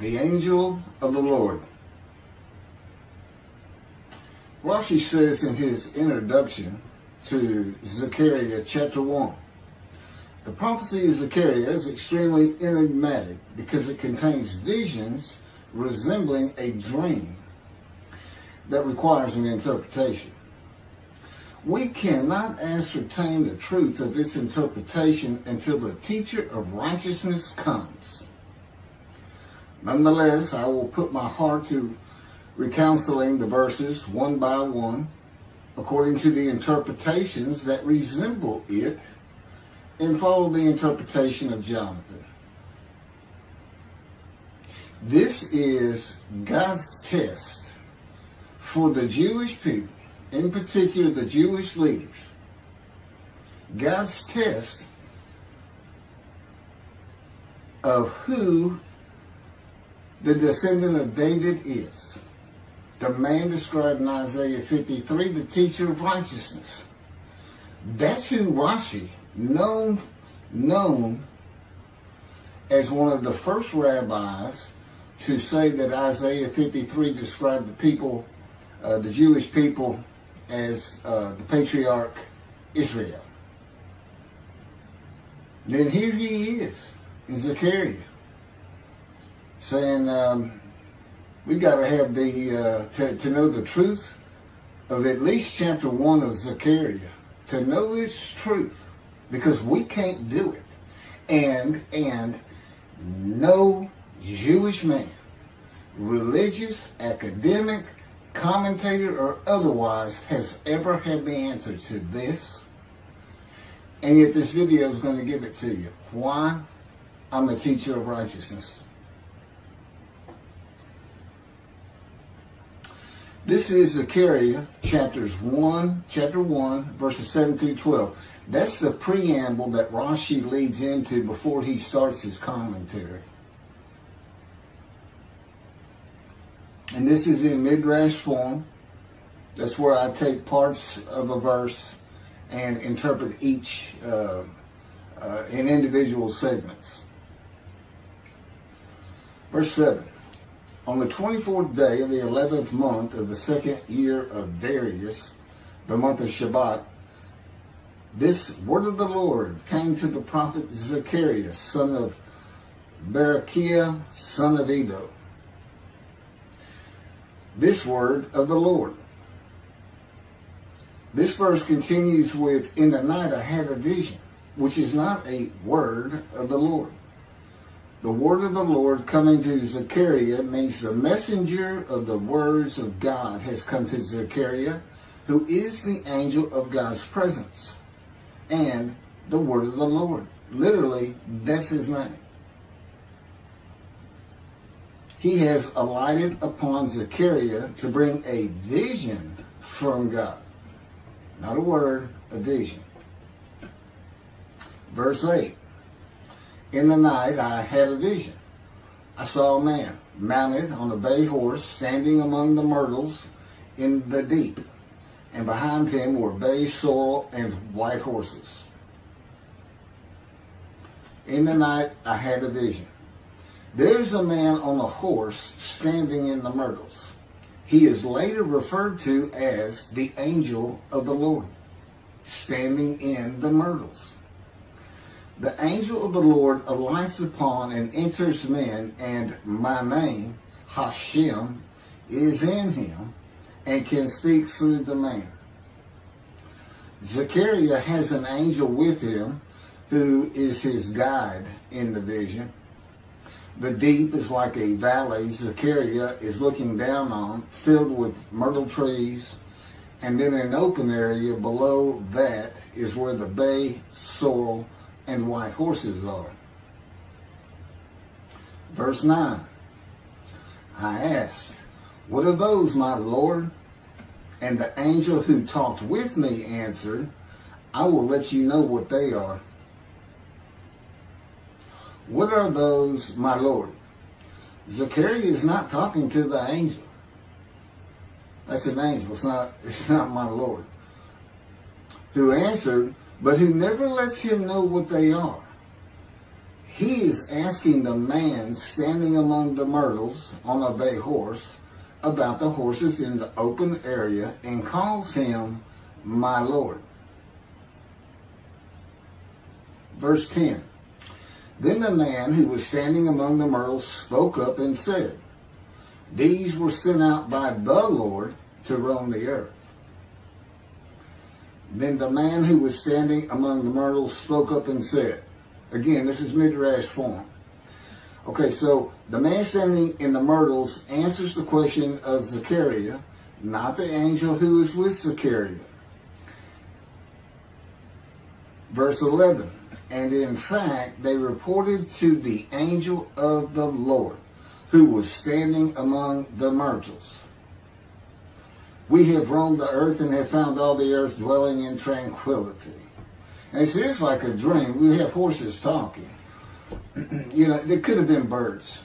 The angel of the Lord. Rashi says in his introduction to Zechariah chapter 1, the prophecy of Zechariah is extremely enigmatic because it contains visions resembling a dream that requires an interpretation. We cannot ascertain the truth of its interpretation until the teacher of righteousness comes. Nonetheless, I will put my heart to recounseling the verses one by one, according to the interpretations that resemble it, and follow the interpretation of Jonathan. This is God's test for the Jewish people, in particular the Jewish leaders. God's test of who the descendant of David is. The man described in Isaiah 53, the teacher of righteousness. That's who Rashi, known as one of the first rabbis to say that Isaiah 53 described the people, the Jewish people, as the patriarch Israel. Then here he is in Zechariah saying we got to have the to know the truth of at least chapter 1 of Zechariah, to know its truth, because we can't do it, and no Jewish man, religious, academic, commentator, or otherwise, has ever had the answer to this. And yet this video is going to give it to you. Why? I'm a teacher of righteousness. This is Zechariah chapter 1, verses 7 through 12. That's the preamble that Rashi leads into before he starts his commentary. And this is in midrash form. That's where I take parts of a verse and interpret each in individual segments. Verse 7. On the 24th day of the 11th month of the second year of Darius, the month of Shabbat, this word of the Lord came to the prophet Zechariah, son of Berechiah, son of Edo. This word of the Lord. This verse continues with, in the night I had a vision, which is not a word of the Lord. The word of the Lord coming to Zechariah means the messenger of the words of God has come to Zechariah, who is the angel of God's presence, and the word of the Lord. Literally, that's his name. He has alighted upon Zechariah to bring a vision from God. Not a word, a vision. Verse 8. In the night I had a vision. I saw a man mounted on a bay horse standing among the myrtles in the deep, and behind him were bay, sorrel, and white horses. In the night I had a vision. There's a man on a horse standing in the myrtles. He is later referred to as the angel of the Lord, standing in the myrtles. The angel of the Lord alights upon and enters men, and my name, Hashem, is in him and can speak through the man. Zechariah has an angel with him who is his guide in the vision. The deep is like a valley Zechariah is looking down on, filled with myrtle trees, and then an open area below that is where the bay, sorrel, and white horses are. Verse 9. I asked, what are those, my Lord? And the angel who talked with me answered, I will let you know what they are. What are those, my Lord? Zechariah is not talking to the angel. That's an angel. It's not my Lord. Who answered, but who never lets him know what they are. he is asking the man standing among the myrtles on a bay horse about the horses in the open area and calls him my Lord. Verse 10. Then the man who was standing among the myrtles spoke up and said, these were sent out by the Lord to roam the earth. Then the man who was standing among the myrtles spoke up and said, again, this is midrash form. Okay, so the man standing in the myrtles answers the question of Zechariah, not the angel who is with Zechariah. Verse 11, and in fact, they reported to the angel of the Lord, who was standing among the myrtles. We have roamed the earth and have found all the earth dwelling in tranquility. And it's just like a dream. We have horses talking. You know, there could have been birds.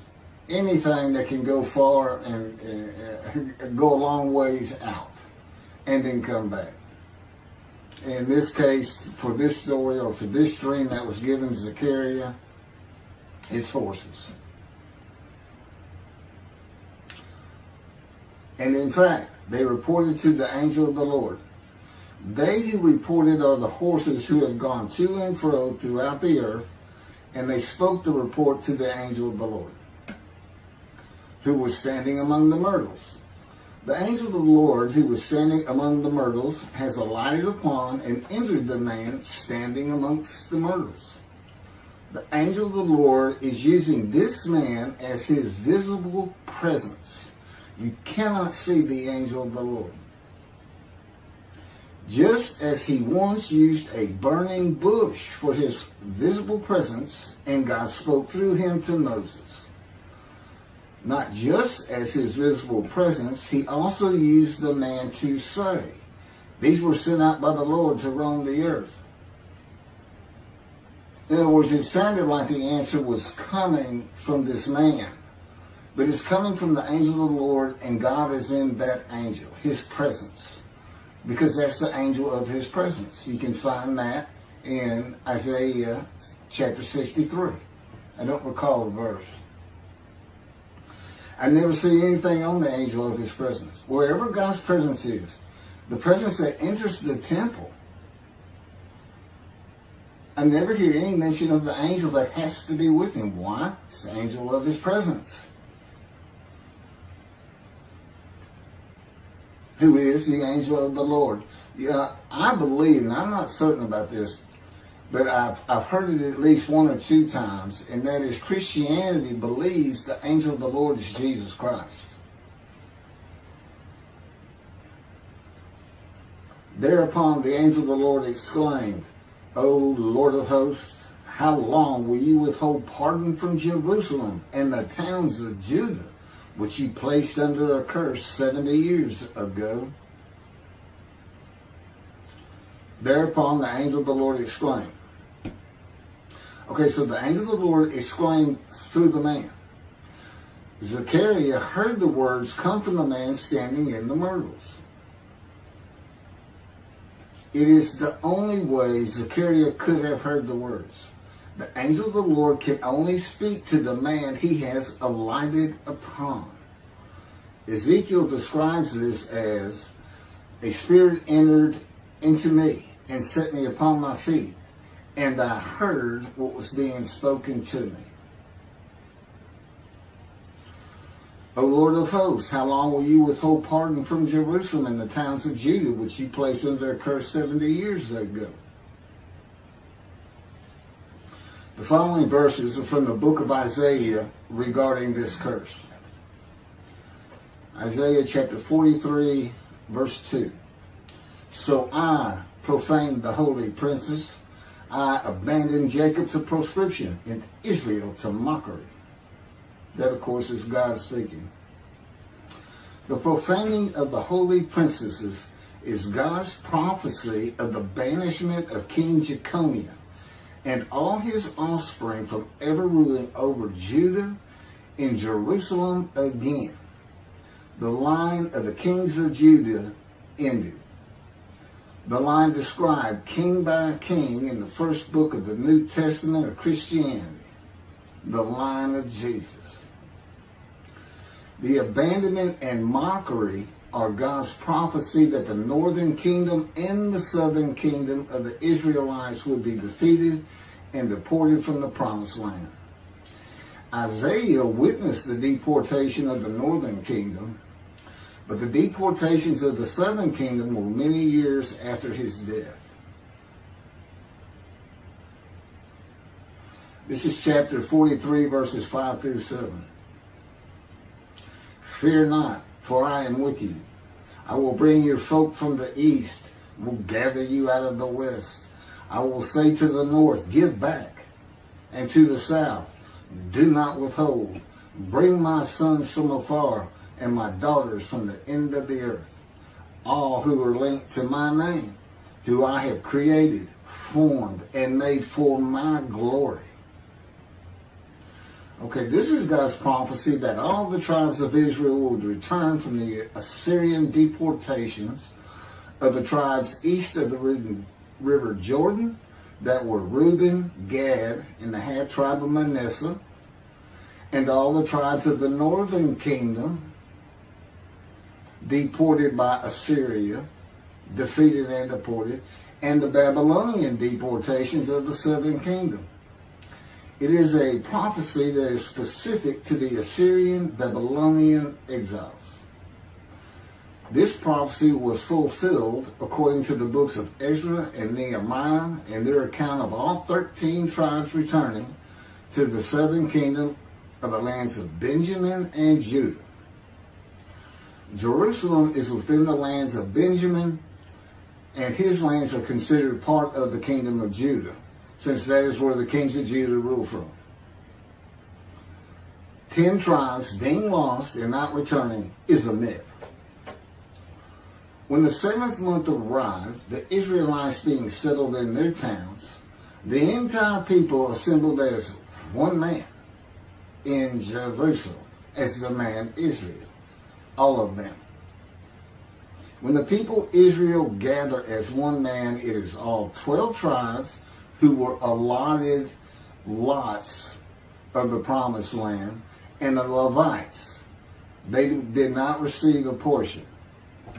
Anything that can go far and go a long ways out and then come back. In this case, for this story or for this dream that was given to Zechariah, it's horses. And in fact, they reported to the angel of the Lord. They who reported are the horses who have gone to and fro throughout the earth, and they spoke the report to the angel of the Lord, who was standing among the myrtles. The angel of the Lord, who was standing among the myrtles, has alighted upon and entered the man standing amongst the myrtles. The angel of the Lord is using this man as his visible presence. You cannot see the angel of the Lord. Just as he once used a burning bush for his visible presence, and God spoke through him to Moses. Not just as his visible presence, he also used the man to say, these were sent out by the Lord to roam the earth. In other words, it sounded like the answer was coming from this man. But it's coming from the angel of the Lord, and God is in that angel, his presence. Because that's the angel of his presence. You can find that in Isaiah chapter 63. I don't recall the verse. I never see anything on the angel of his presence. Wherever God's presence is, the presence that enters the temple, I never hear any mention of the angel that has to be with him. Why? It's the angel of his presence, who is the angel of the Lord. Yeah, I believe, and I'm not certain about this, but I've heard it at least one or two times, and that is Christianity believes the angel of the Lord is Jesus Christ. Thereupon the angel of the Lord exclaimed, O Lord of hosts, how long will you withhold pardon from Jerusalem and the towns of Judah, which you placed under a curse 70 years ago? Thereupon the angel of the Lord exclaimed. Okay, so the angel of the Lord exclaimed through the man. Zechariah heard the words come from the man standing in the myrtles. It is the only way Zechariah could have heard the words. The angel of the Lord can only speak to the man he has alighted upon. Ezekiel describes this as, a spirit entered into me and set me upon my feet, and I heard what was being spoken to me. O Lord of hosts, how long will you withhold pardon from Jerusalem and the towns of Judah, which you placed under a curse 70 years ago? The following verses are from the book of Isaiah regarding this curse. Isaiah chapter 43, verse 2. So I profaned the holy princes. I abandoned Jacob to proscription and Israel to mockery. That, of course, is God speaking. The profaning of the holy princesses is God's prophecy of the banishment of King Jeconiah and all his offspring from ever ruling over Judah and Jerusalem again. The line of the kings of Judah ended. The line described king by king in the first book of the New Testament of Christianity. the line of Jesus. The abandonment and mockery are God's prophecy that the northern kingdom and the southern kingdom of the Israelites would be defeated and deported from the promised land. Isaiah witnessed the deportation of the northern kingdom, but the deportations of the southern kingdom were many years after his death. This is chapter 43, verses 5 through 7. Fear not, for I am with you. I will bring your folk from the east, will gather you out of the west. I will say to the north, give back, and to the south, do not withhold. Bring my sons from afar, and my daughters from the end of the earth. All who are linked to my name, who I have created, formed, and made for my glory. Okay, this is God's prophecy that all the tribes of Israel would return from the Assyrian deportations of the tribes east of the river Jordan that were Reuben, Gad, and the half tribe of Manasseh, and all the tribes of the northern kingdom deported by Assyria, defeated and deported, and the Babylonian deportations of the southern kingdom. It is a prophecy that is specific to the Assyrian Babylonian exiles. This prophecy was fulfilled according to the books of Ezra and Nehemiah and their account of all 13 tribes returning to the southern kingdom of the lands of Benjamin and Judah. Jerusalem is within the lands of Benjamin, and his lands are considered part of the kingdom of Judah, since that is where the kings of Judah rule from. 10 tribes being lost and not returning is a myth. When the 7th month arrived, the Israelites being settled in their towns, the entire people assembled as one man in Jerusalem, as the man Israel, all of them. When the people Israel gather as one man, it is all 12 tribes who were allotted lots of the promised land, and the Levites, they did not receive a portion.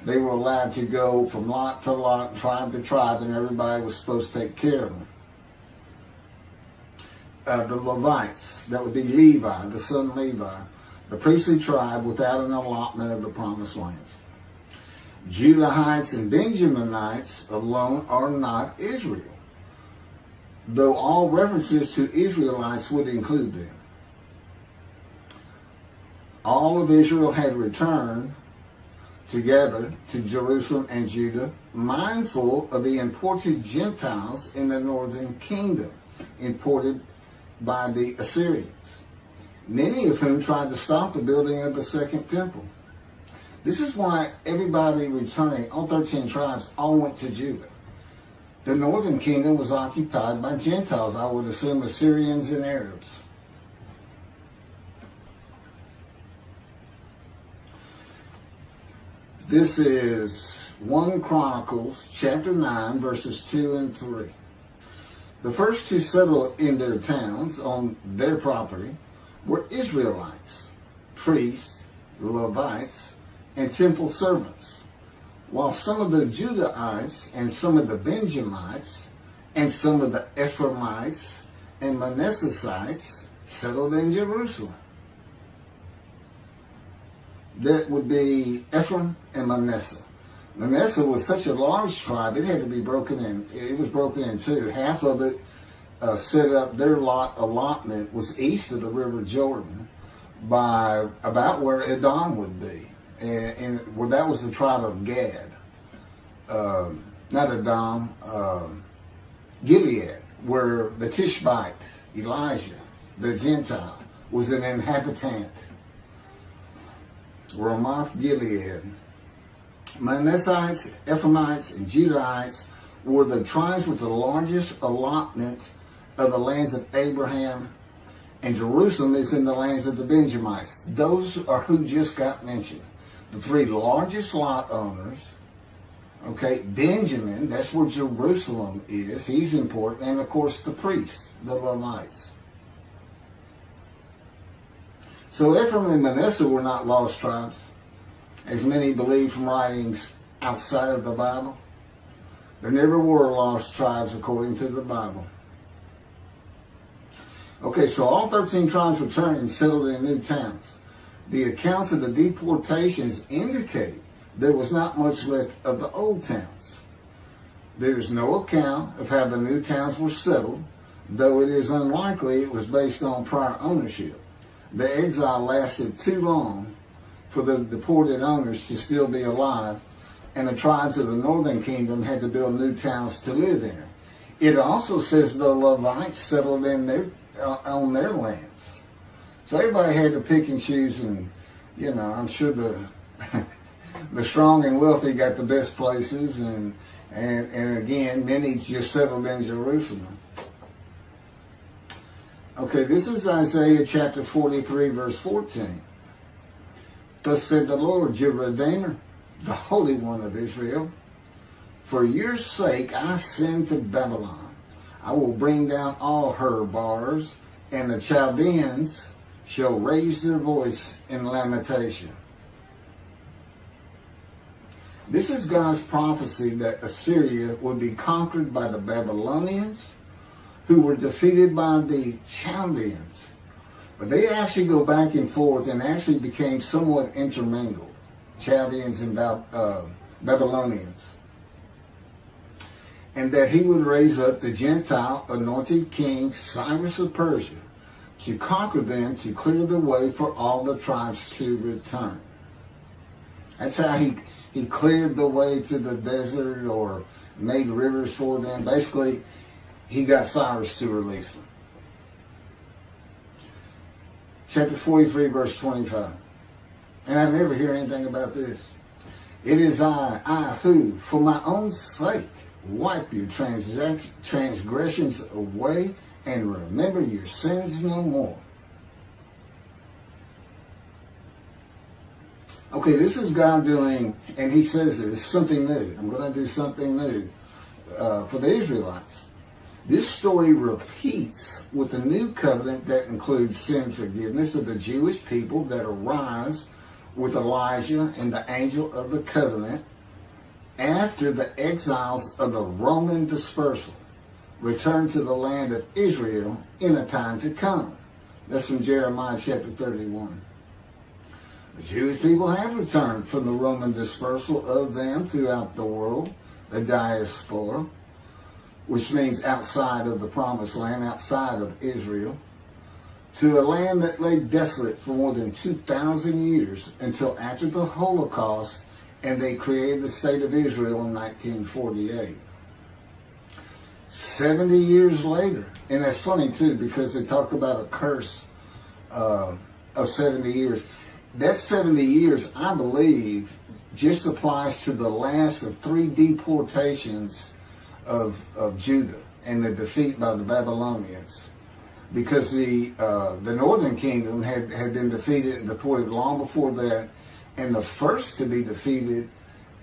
They were allowed to go from lot to lot, tribe to tribe, and everybody was supposed to take care of them. The Levites, that would be Levi, the son Levi, the priestly tribe without an allotment of the promised lands. Judahites and Benjaminites alone are not Israel, though all references to Israelites would include them. All of Israel had returned together to Jerusalem and Judah, mindful of the imported Gentiles in the northern kingdom, imported by the Assyrians, many of whom tried to stop the building of the second temple. This is why everybody returning, all 13 tribes, all went to Judah. The northern kingdom was occupied by Gentiles, I would assume Assyrians and Arabs. This is 1 Chronicles chapter 9, verses 2 and 3. The first to settle in their towns on their property were Israelites, priests, Levites, and temple servants, while some of the Judahites and some of the Benjamites and some of the Ephraimites and Manassesites settled in Jerusalem. That would be Ephraim and Manasseh. Manasseh was such a large tribe, it had to be broken in. It was broken in two. Half of it set up, their allotment was east of the river Jordan by about where Edom would be. And where that was the tribe of Gad. Not Edom, Gilead, where the Tishbite, Elijah, the Gentile, was an inhabitant. Ramoth Gilead. Manassites, Ephraimites, and Judahites were the tribes with the largest allotment of the lands of Abraham, and Jerusalem is in the lands of the Benjamites. Those are who just got mentioned. The 3 largest lot owners, okay, Benjamin, that's where Jerusalem is, he's important, and of course the priests, the Levites. So Ephraim and Manasseh were not lost tribes, as many believe from writings outside of the Bible. There never were lost tribes according to the Bible. Okay, so all 13 tribes returned and settled in new towns. The accounts of the deportations indicate there was not much left of the old towns. There is no account of how the new towns were settled, though it is unlikely it was based on prior ownership. The exile lasted too long for the deported owners to still be alive, and the tribes of the northern kingdom had to build new towns to live in. It also says the Levites settled in on their lands. So everybody had to pick and choose, and I'm sure the strong and wealthy got the best places, and again, many just settled in Jerusalem. Okay, this is Isaiah chapter 43, verse 14. Thus said the Lord, your Redeemer, the Holy One of Israel, for your sake I send to Babylon. I will bring down all her bars, and the Chaldeans shall raise their voice in lamentation. This is God's prophecy that Assyria would be conquered by the Babylonians, who were defeated by the Chaldeans. But they actually go back and forth and actually became somewhat intermingled, Chaldeans and Babylonians. And that he would raise up the Gentile anointed king Cyrus of Persia to conquer them, to clear the way for all the tribes to return. That's how he cleared the way to the desert or made rivers for them. Basically, he got Cyrus to release them. Chapter 43, verse 25. And I never hear anything about this. It is I who, for my own sake, wipe your transgressions away and remember your sins no more. Okay, this is God doing, and he says it's something new. I'm going to do something new for the Israelites. This story repeats with the new covenant that includes sin forgiveness of the Jewish people that arise with Elijah and the angel of the covenant after the exiles of the Roman dispersal return to the land of Israel in a time to come. That's from Jeremiah chapter 31. The Jewish people have returned from the Roman dispersal of them throughout the world, the diaspora, which means outside of the promised land, outside of Israel, to a land that lay desolate for more than 2,000 years until after the Holocaust, and they created the state of Israel in 1948. 70 years later, and that's funny too, because they talk about a curse of 70 years. That 70 years, I believe, just applies to the last of 3 deportations of Judah and the defeat by the Babylonians. Because the northern kingdom had been defeated and deported long before that, and the first to be defeated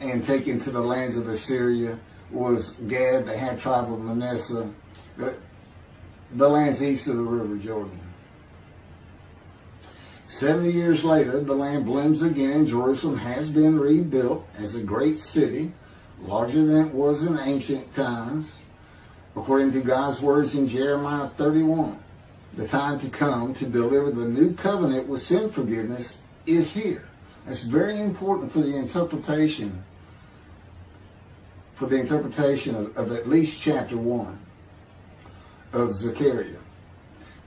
and taken to the lands of Assyria was Gad, the half tribe of Manasseh, the lands east of the River Jordan. 70 years later, the land blooms again, and Jerusalem has been rebuilt as a great city, larger than it was in ancient times, according to God's words in Jeremiah 31. The time to come to deliver the new covenant with sin forgiveness is here. That's very important for the interpretation of at least chapter 1 of Zechariah.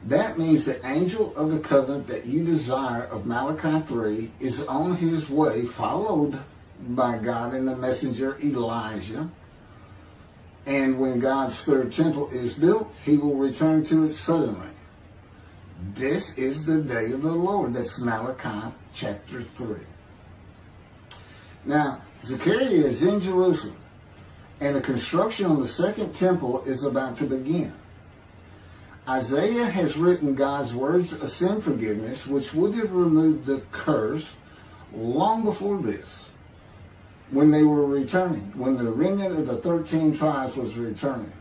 That means the angel of the covenant that you desire of Malachi 3 is on his way, followed by God and the messenger Elijah. And when God's third temple is built, he will return to it suddenly. This is the day of the Lord. That's Malachi chapter 3. Now, Zechariah is in Jerusalem, and the construction on the second temple is about to begin. Isaiah has written God's words of sin forgiveness, which would have removed the curse long before this, when they were returning, when the remnant of the 13 tribes was returning.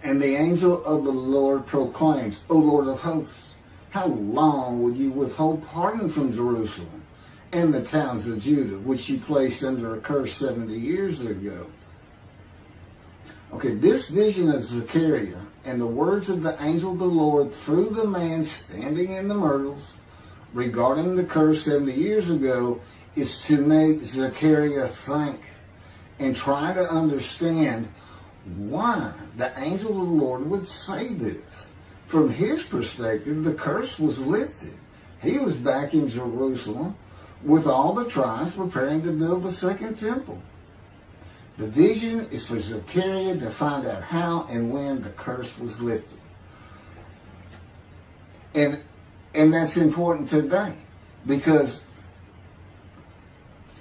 And the angel of the Lord proclaims, O Lord of hosts, how long will you withhold pardon from Jerusalem and the towns of Judah, which you placed under a curse 70 years ago? Okay, this vision of Zechariah and the words of the angel of the Lord through the man standing in the myrtles regarding the curse 70 years ago is to make Zechariah think and try to understand why the angel of the Lord would say this. From his perspective, the curse was lifted. He was back in Jerusalem with all the tribes preparing to build the second temple. The vision is for Zechariah to find out how and when the curse was lifted. And that's important today, because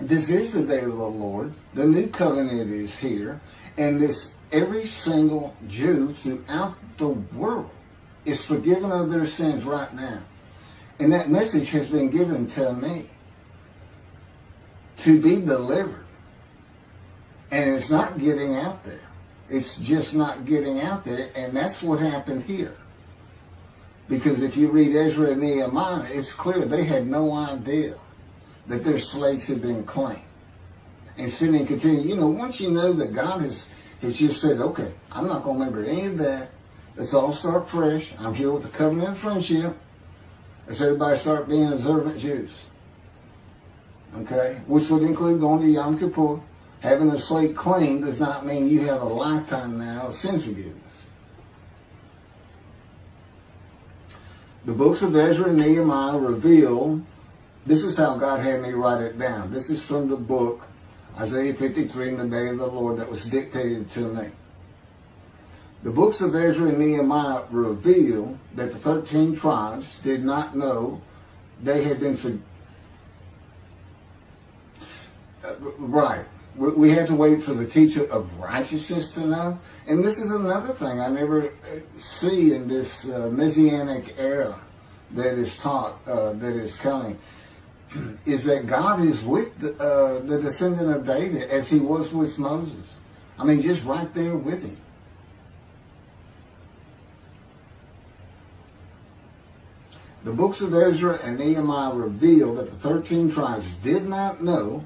this is the day of the Lord. The new covenant is here, and every single Jew throughout the world is forgiven of their sins right now. And that message has been given to me to be delivered. And it's not getting out there. It's just not getting out there. And that's what happened here. Because if you read Ezra and Nehemiah, it's clear they had no idea that their slates had been claimed. And sitting and continue, once you know that God has just said, okay, I'm not going to remember any of that. Let's all start fresh. I'm here with the covenant of friendship. Let's everybody start being observant Jews. Okay? Which would include going to Yom Kippur. Having a slate clean does not mean you have a lifetime now of sin forgiveness. The books of Ezra and Nehemiah reveal, this is how God had me write it down. This is from the book, Isaiah 53, in the day of the Lord, that was dictated to me. The books of Ezra and Nehemiah reveal that the 13 tribes did not know they had been right. We have to wait for the teacher of righteousness to know. And this is another thing I never see in this Messianic era that is taught, that is coming, is that God is with the descendant of David as he was with Moses. I mean, just right there with him. The books of Ezra and Nehemiah reveal that the 13 tribes did not know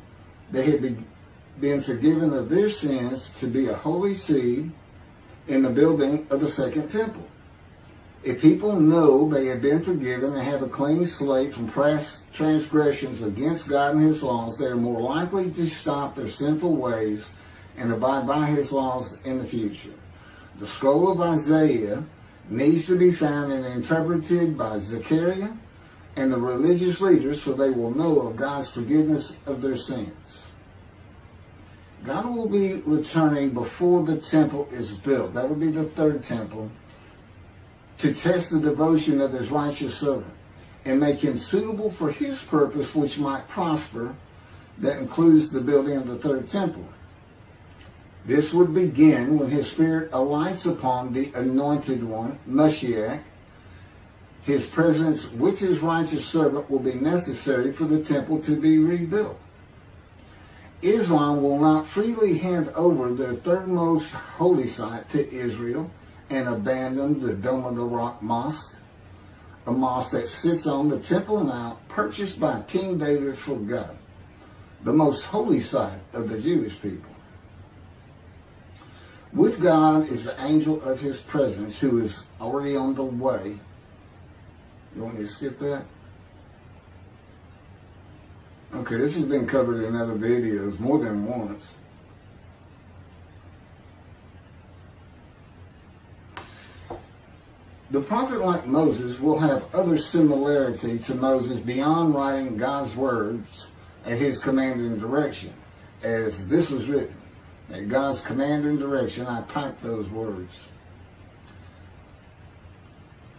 they had been forgiven of their sins to be a holy seed in the building of the second temple. If people know they have been forgiven and have a clean slate from past transgressions against God and his laws, they are more likely to stop their sinful ways and abide by his laws in the future. The scroll of Isaiah needs to be found and interpreted by Zechariah and the religious leaders so they will know of God's forgiveness of their sins. God will be returning before the temple is built. That would be the third temple, to test the devotion of his righteous servant and make him suitable for his purpose, which might prosper. That includes the building of the third temple. This would begin when his spirit alights upon the anointed one, Moshiach. His presence with his righteous servant will be necessary for the temple to be rebuilt. Islam will not freely hand over their third most holy site to Israel and abandon the Dome of the Rock Mosque, a mosque that sits on the Temple Mount purchased by King David for God, the most holy site of the Jewish people. With God is the angel of his presence who is already on the way. You want me to skip that? Okay, this has been covered in other videos more than once. The prophet like Moses will have other similarity to Moses beyond writing God's words at his command and direction. As this was written, at God's command and direction, I typed those words.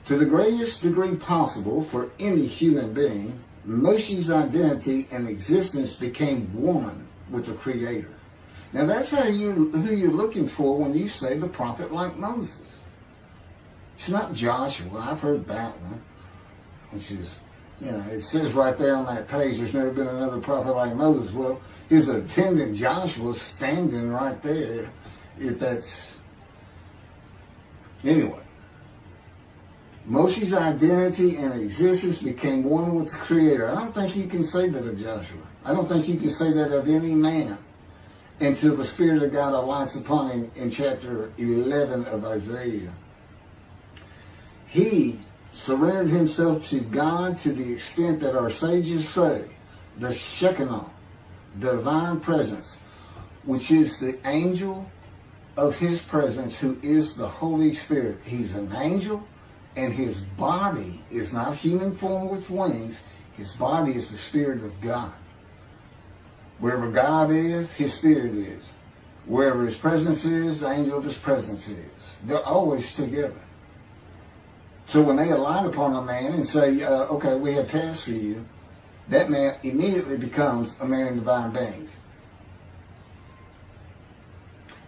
To the greatest degree possible for any human being, Moshe's identity and existence became one with the Creator. Now that's who you're looking for when you say the prophet like Moses. It's not Joshua. I've heard that one, which is, it says right there on that page, there's never been another prophet like Moses. Well, his attendant Joshua standing right there, if that's, anyway. Moshe's identity and existence became one with the Creator. I don't think you can say that of Joshua. I don't think you can say that of any man until the Spirit of God alights upon him in chapter 11 of Isaiah. He surrendered himself to God to the extent that our sages say the Shekinah, divine presence, which is the angel of his presence, who is the Holy Spirit. He's an angel, and his body is not human form with wings. His body is the Spirit of God. Wherever God is, his Spirit is. Wherever his presence is, the angel of his presence is. They're always together. So when they alight upon a man and say, okay, we have tasks for you, that man immediately becomes a man in divine beings.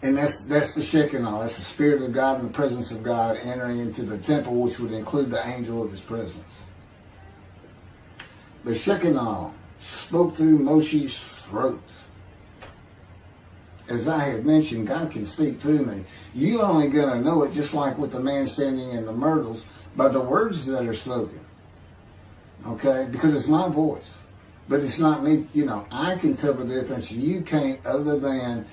And that's the Shekinah. That's the Spirit of God and the presence of God entering into the temple, which would include the angel of his presence. The Shekinah spoke through Moshe's throat. As I have mentioned, God can speak through me. You're only going to know it, just like with the man standing in the myrtles, by the words that are spoken. Okay? Because it's my voice. But it's not me. You know, I can tell the difference. You can't, other than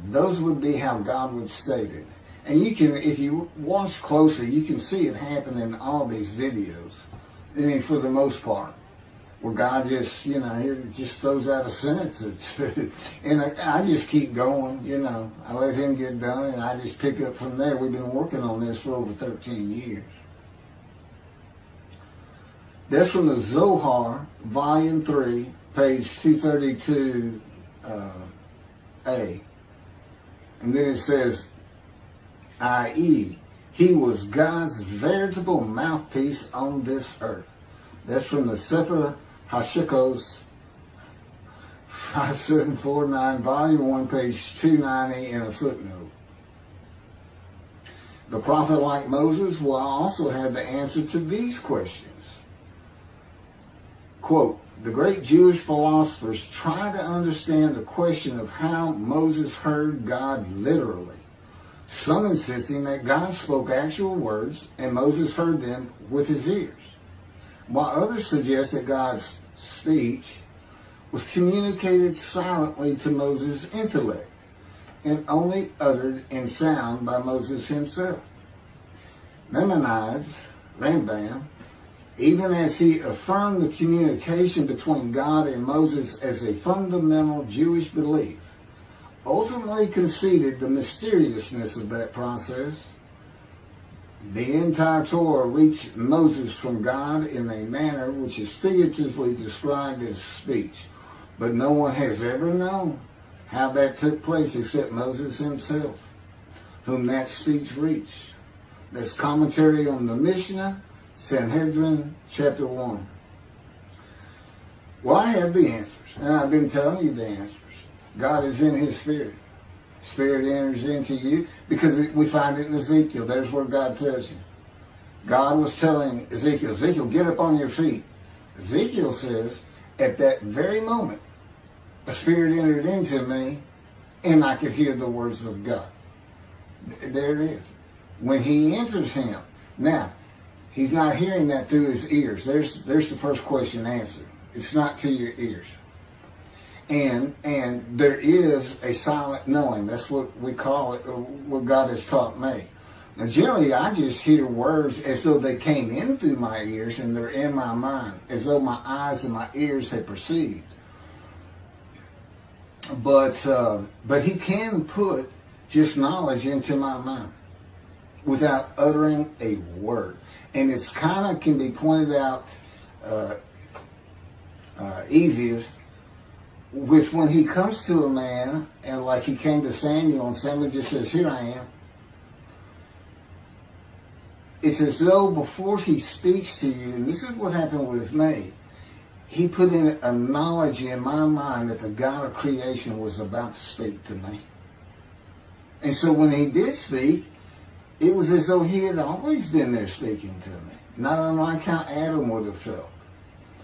those would be how God would state it. And you can, if you watch closer, you can see it happen in all these videos. I mean, for the most part. Where God just, you know, he just throws out a sentence or two. And I just keep going, you know. I let him get done and I just pick up from there. We've been working on this for over 13 years. That's from the Zohar, Volume 3, page 232A. And then it says, i.e., he was God's veritable mouthpiece on this earth. That's from the Sefer Hashikos 5749, Volume 1, page 290, and a footnote. The prophet, like Moses, will also have the answer to these questions. Quote, the great Jewish philosophers try to understand the question of how Moses heard God literally, some insisting that God spoke actual words and Moses heard them with his ears, while others suggest that God's speech was communicated silently to Moses' intellect and only uttered in sound by Moses himself. Maimonides, Rambam, even as he affirmed the communication between God and Moses as a fundamental Jewish belief, ultimately conceded the mysteriousness of that process. The entire Torah reached Moses from God in a manner which is figuratively described as speech, but no one has ever known how that took place except Moses himself, whom that speech reached. That's commentary on the Mishnah, Sanhedrin, chapter 1. Well, I have the answers, and I've been telling you the answers. God is in his Spirit. Spirit enters into you because we find it in Ezekiel. There's where God tells you. God was telling Ezekiel, Ezekiel, get up on your feet. Ezekiel says, at that very moment, a spirit entered into me and I could hear the words of God. There it is. When he enters him. Now, he's not hearing that through his ears. There's the first question answered. It's not to your ears. And there is a silent knowing. That's what we call it, what God has taught me. Now, generally, I just hear words as though they came in through my ears and they're in my mind, as though my eyes and my ears had perceived. But he can put just knowledge into my mind without uttering a word. And it's kind of can be pointed out easiest with when he comes to a man, and like he came to Samuel, and Samuel just says, here I am. It's as though before he speaks to you, and this is what happened with me, he put in a knowledge in my mind that the God of creation was about to speak to me. And so when he did speak, it was as though he had always been there speaking to me. Not unlike how Adam would have felt.